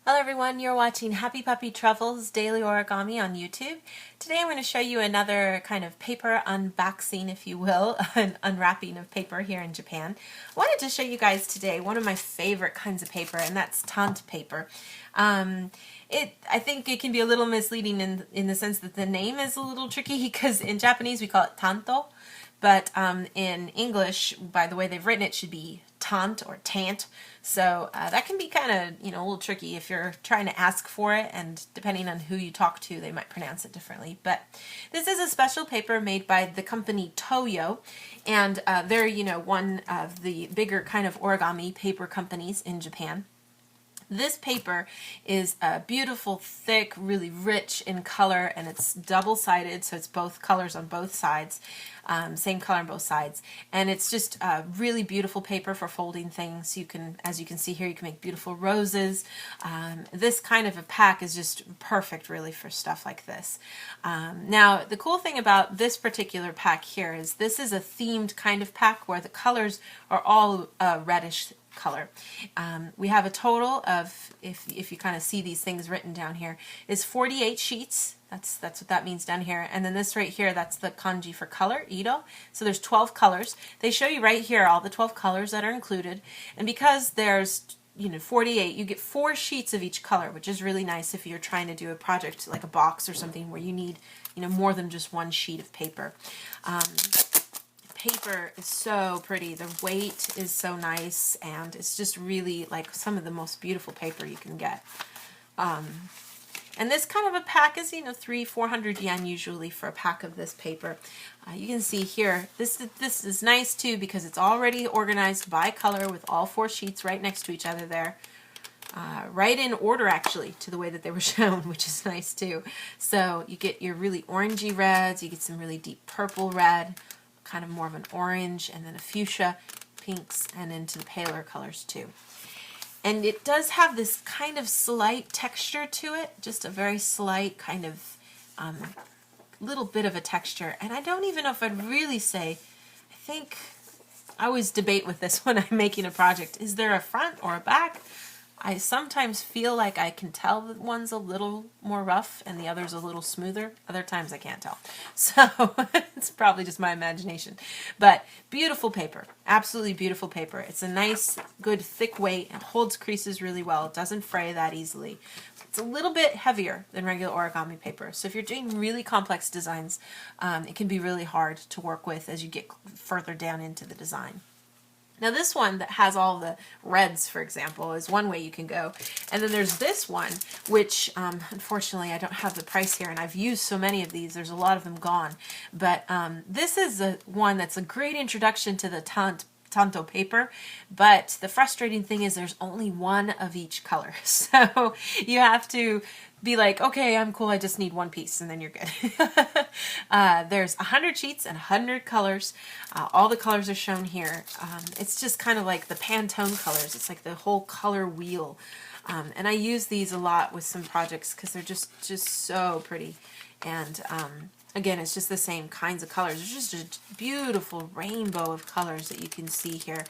Hello everyone, you're watching Happy Puppy Truffles Daily Origami on YouTube. Today I'm going to show you another kind of paper unboxing, if you will, an unwrapping of paper here in Japan. I wanted to show you guys today one of my favorite kinds of paper, and that's TANT paper. I think it can be a little misleading in the sense that the name is a little tricky because in Japanese we call it tanto, but in English, by the way they've written it, should be TANT or TANT. So that can be kind of, a little tricky if you're trying to ask for it, and depending on who you talk to, they might pronounce it differently. But this is a special paper made by the company Toyo, and they're, one of the bigger kind of origami paper companies in Japan. This paper is beautiful, thick, really rich in color, and it's double-sided, so it's both colors on both sides, same color on both sides. And it's just a really beautiful paper for folding things. You can, as you can see here, you can make beautiful roses. This kind of a pack is just perfect, really, for stuff like this. Now, the cool thing about this particular pack here is this is a themed kind of pack where the colors are all reddish color. We have a total of, if you kind of see these things written down here, is 48 sheets. That's what that means down here. And then this right here, that's the kanji for color, iro. So there's 12 colors. They show you right here all the 12 colors that are included. And because there's 48, you get 4 sheets of each color, which is really nice if you're trying to do a project like a box or something where you need more than just one sheet of paper. Paper is so pretty. The weight is so nice, and it's just really like some of the most beautiful paper you can get. And this kind of a pack is 300-400 yen usually for a pack of this paper. You can see here this is nice too because it's already organized by color with all 4 sheets right next to each other there. Right in order actually to the way that they were shown, which is nice too. So you get your really orangey reds, you get some really deep purple red, kind of more of an orange, and then a fuchsia, pinks, and into the paler colors too. And it does have this kind of slight texture to it, just a very slight kind of little bit of a texture. And I don't even know if I'd really say, I always debate with this when I'm making a project. Is there a front or a back? I sometimes feel like I can tell that one's a little more rough and the other's a little smoother. Other times I can't tell. So it's probably just my imagination. But beautiful paper. Absolutely beautiful paper. It's a nice, good, thick weight. It holds creases really well. It doesn't fray that easily. It's a little bit heavier than regular origami paper. So if you're doing really complex designs, it can be really hard to work with as you get further down into the design. Now this one that has all the reds, for example, is one way you can go. And then there's this one, which unfortunately I don't have the price here, and I've used so many of these, there's a lot of them gone. But this is one that's a great introduction to the tanto paper, but the frustrating thing is there's only one of each color. So you have to be like, okay, I'm cool, I just need one piece, and then you're good. There's 100 sheets and 100 colors. All the colors are shown here. It's just kind of like the Pantone colors. It's like the whole color wheel. And I use these a lot with some projects because they're just so pretty. And again, it's just the same kinds of colors. It's just a beautiful rainbow of colors that you can see here.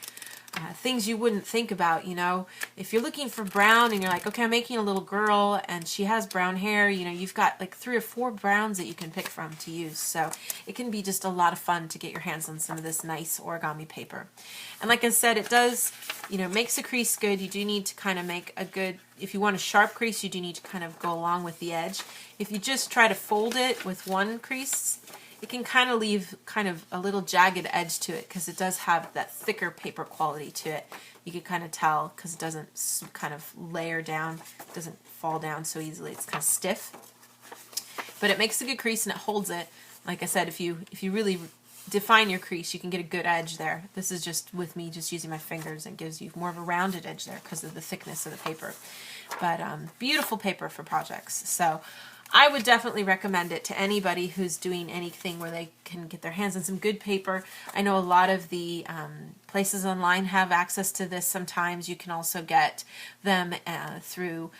Things you wouldn't think about, if you're looking for brown and you're like, okay, I'm making a little girl and she has brown hair, you've got like 3 or 4 browns that you can pick from to use. So it can be just a lot of fun to get your hands on some of this nice origami paper. And like I said, it does, makes a crease good. You do need to kind of make a good, if you want a sharp crease, you do need to kind of go along with the edge. If you just try to fold it with one crease, it can kind of leave kind of a little jagged edge to it because it does have that thicker paper quality to it. You can kind of tell because it doesn't kind of layer down, it doesn't fall down so easily. It's kind of stiff. But it makes a good crease and it holds it. Like I said, if you really define your crease, you can get a good edge there. This is just with me just using my fingers. It gives you more of a rounded edge there because of the thickness of the paper. But beautiful paper for projects. So I would definitely recommend it to anybody who's doing anything where they can get their hands on some good paper. I know a lot of the places online have access to this sometimes. You can also get them through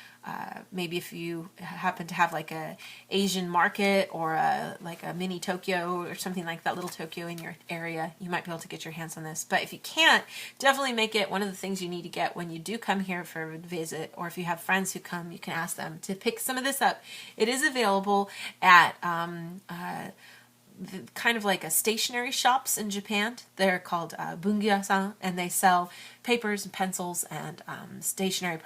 maybe if you happen to have like a Asian market or like a mini Tokyo or something like that, little Tokyo in your area, you might be able to get your hands on this. But if you can't, definitely make it one of the things you need to get when you do come here for a visit, or if you have friends who come, you can ask them to pick some of this up. It is available at kind of like a stationery shops in Japan. They're called bungya-san, and they sell papers and pencils and stationery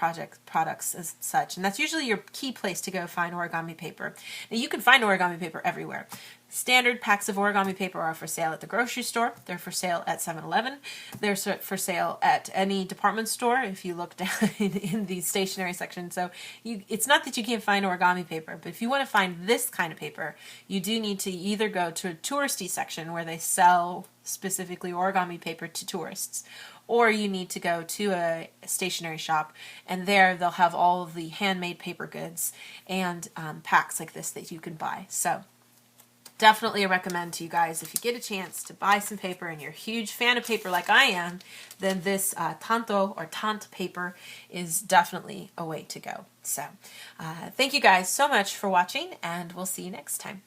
products as such. And that's usually your key place to go find origami paper. Now, you can find origami paper everywhere. Standard packs of origami paper are for sale at the grocery store. They're for sale at 7-Eleven. They're for sale at any department store if you look down in the stationery section. So it's not that you can't find origami paper, but if you want to find this kind of paper, you do need to either go to a touristy section where they sell specifically origami paper to tourists, or you need to go to a stationery shop, and there they'll have all of the handmade paper goods and packs like this that you can buy. So definitely recommend to you guys, if you get a chance to buy some paper and you're a huge fan of paper like I am, then this tanto or TANT paper is definitely a way to go. So thank you guys so much for watching, and we'll see you next time.